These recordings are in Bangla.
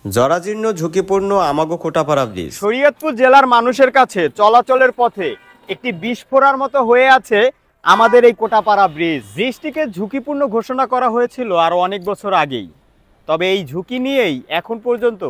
জরাজীর্ণ ঝুঁকিপূর্ণ আমাগো কোটাপাড়া ব্রিজ। শরীয়তপুর জেলার মানুষের কাছে চলাচলের পথে একটি বিস্ফোরার মতো হয়ে আছে আমাদের এই কোটাপাড়া ব্রিজ। ব্রিজটিকে ঝুঁকিপূর্ণ ঘোষণা করা হয়েছিল আরো অনেক বছর আগেই, তবে এই ঝুঁকি নিয়েই এখন পর্যন্ত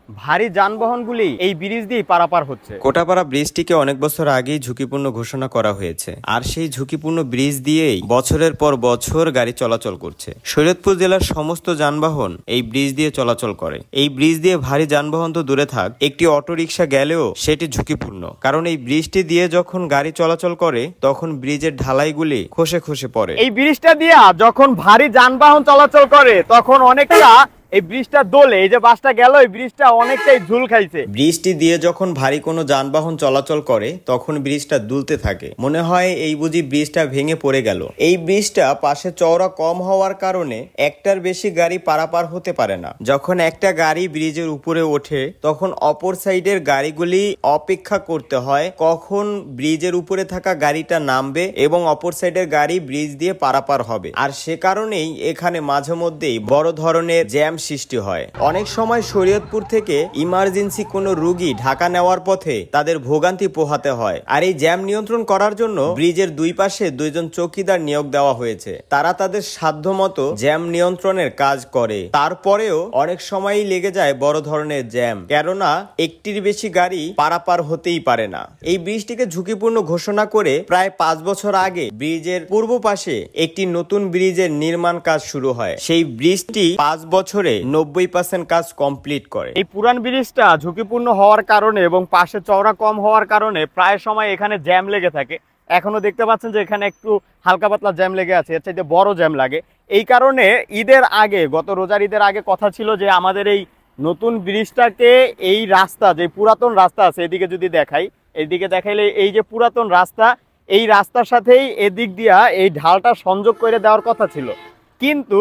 ভারী যানবাহনগুলি এই ব্রিজ দিয়ে পারাপার হচ্ছে। কোটাপাড়া ব্রিজটিকে অনেক বছর আগেই ঝুঁকিপূর্ণ ঘোষণা করা হয়েছে, আর সেই ঝুঁকিপূর্ণ ব্রিজ দিয়েই বছরের পর বছর গাড়ি চলাচল করছে। শরীয়তপুর জেলার সমস্ত যানবাহন এই ব্রিজ দিয়ে চলাচল করে। এই ব্রিজ দিয়ে ভারী যানবাহন তো দূরে থাক, একটি অটোরিকশা গেলেও সেটি ঝুঁকিপূর্ণ, কারণ এই ব্রিজটি দিয়ে যখন গাড়ি চলাচল করে তখন ব্রিজের ঢালাইগুলি খসে খসে পড়ে। এই ব্রিজটা দিয়ে যখন ভারী যানবাহন চলাচল করে তখন অনেকটা এই ব্রিজটা দোলে। এই যে বাসটা গেল, এই ব্রিজটা অনেকটাই ঝুল খাইছে। ব্রিজটি দিয়ে যখন ভারী কোনো যানবাহন চলাচল করে তখন ব্রিজটা দুলতে থাকে, মনে হয় এই বুঝি ব্রিজটা ভেঙে পড়ে গেল। এই ব্রিজটা পাশে চওড়া কম হওয়ার কারণে একটার বেশি গাড়ি পারাপার হতে পারে না। যখন একটা গাড়ি ব্রিজের উপরে ওঠে তখন অপর সাইডের গাড়িগুলি অপেক্ষা করতে হয় কখন ব্রিজের উপরে থাকা গাড়িটা নামবে এবং অপর সাইডের গাড়ি ব্রিজ দিয়ে পারাপার হবে। আর সে কারণেই এখানে মাঝে মধ্যেই বড় ধরনের জ্যাম সৃষ্টি হয়। অনেক সময় শরীয়তপুর থেকে ইমার্জেন্সি কোনো রোগী ঢাকা নেওয়ার পথে তাদের ভোগান্তি পোহাতে হয়, আর এই জ্যাম নিয়ন্ত্রণ করার জন্য ব্রিজের দুই পাশে দুইজন চৌকিদার নিয়োগ দেওয়া হয়েছে। তারা তাদের সাধ্যমতো জ্যাম নিয়ন্ত্রণের কাজ করে। তারপরেও অনেক সময়ই লেগে যায় বড় ধরনের জ্যাম, কেননা একটির বেশি গাড়ি পারাপার হতেই পারে না। এই ব্রিজটিকে ঝুঁকিপূর্ণ ঘোষণা করে প্রায় 5 বছর আগে ব্রিজের পূর্ব পাশে একটি নতুন ব্রিজের নির্মাণ কাজ শুরু হয়। সেই ব্রিজটি 5 বছরে 90% কাজ কমপ্লিট করে। এই পুরান ব্রিজটা ঝুঁকিপূর্ণ হওয়ার কারণে এবং পাশে চওড়া কম হওয়ার কারণে প্রায় সময় এখানে জ্যাম লেগে থাকে। এখনো দেখতে পাচ্ছেন যে এখানে একটু হালকা পাতলা জ্যাম লেগে আছে, এর চাইতে বড় জ্যাম লাগে। এই কারণে ঈদের আগে, গত রোজার ঈদের আগে কথা ছিল যে আমাদের এই নতুন ব্রিজটাকে, এই রাস্তা যে পুরাতন রাস্তা আছে এদিকে যদি দেখাই, এইদিকে দেখাইলে এই যে পুরাতন রাস্তা, এই রাস্তার সাথেই এদিক দিয়া এই ঢালটা সংযোগ করে দেওয়ার কথা ছিল। কিন্তু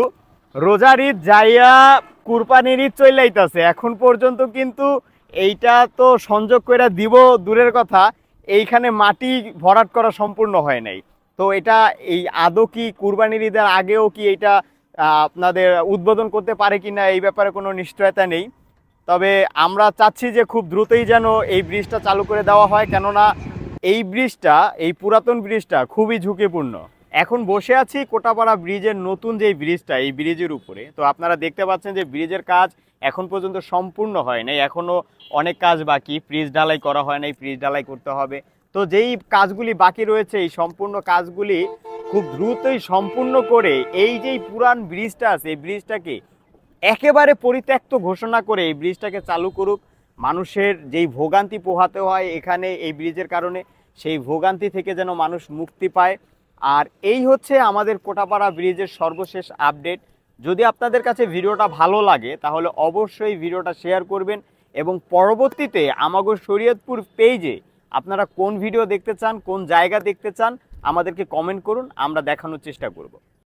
রোজার ঈদ যাইয়া কুরবানির ঈদ চলে আইতাছে, এখন পর্যন্ত কিন্তু এইটা তো সংযোগ করে দিব দূরের কথা, এইখানে মাটি ভরাট করা সম্পূর্ণ হয় নাই। তো এটা এই আদৌ কি কুরবানির ঈদের আগেও কি এইটা আপনাদের উদ্বোধন করতে পারে কিনা এই ব্যাপারে কোনো নিশ্চয়তা নেই। তবে আমরা চাচ্ছি যে খুব দ্রুতই যেন এই ব্রিজটা চালু করে দেওয়া হয়, কেননা এই ব্রিজটা, এই পুরাতন ব্রিজটা খুবই ঝুঁকিপূর্ণ। এখন বসে আছি কোটাপাড়া ব্রিজের নতুন যে ব্রিজটা, এই ব্রিজের উপরে। তো আপনারা দেখতে পাচ্ছেন যে ব্রিজের কাজ এখন পর্যন্ত সম্পূর্ণ হয় নাই, এখনো অনেক কাজ বাকি। পিচ ঢালাই করা হয় নাই, পিচ ঢালাই করতে হবে। তো যেই কাজগুলি বাকি রয়েছে এই সম্পূর্ণ কাজগুলি খুব দ্রুতই সম্পূর্ণ করে এই যেই পুরান ব্রিজটা আছে এই ব্রিজটাকে একেবারে পরিত্যক্ত ঘোষণা করে এই ব্রিজটাকে চালু করুক। মানুষের যেই ভোগান্তি পোহাতে হয় এখানে এই ব্রিজের কারণে, সেই ভোগান্তি থেকে যেন মানুষ মুক্তি পায়। আর এই হচ্ছে আমাদের কোটাপাড়া ব্রিজের সর্বশেষ আপডেট। যদি আপনাদের কাছে ভিডিওটা ভালো লাগে তাহলে অবশ্যই ভিডিওটা শেয়ার করবেন, এবং পরবর্তীতে আমাগো শরীয়তপুর পেজে আপনারা কোন ভিডিও দেখতে চান, কোন জায়গা দেখতে চান আমাদেরকে কমেন্ট করুন, আমরা দেখানোর চেষ্টা করব।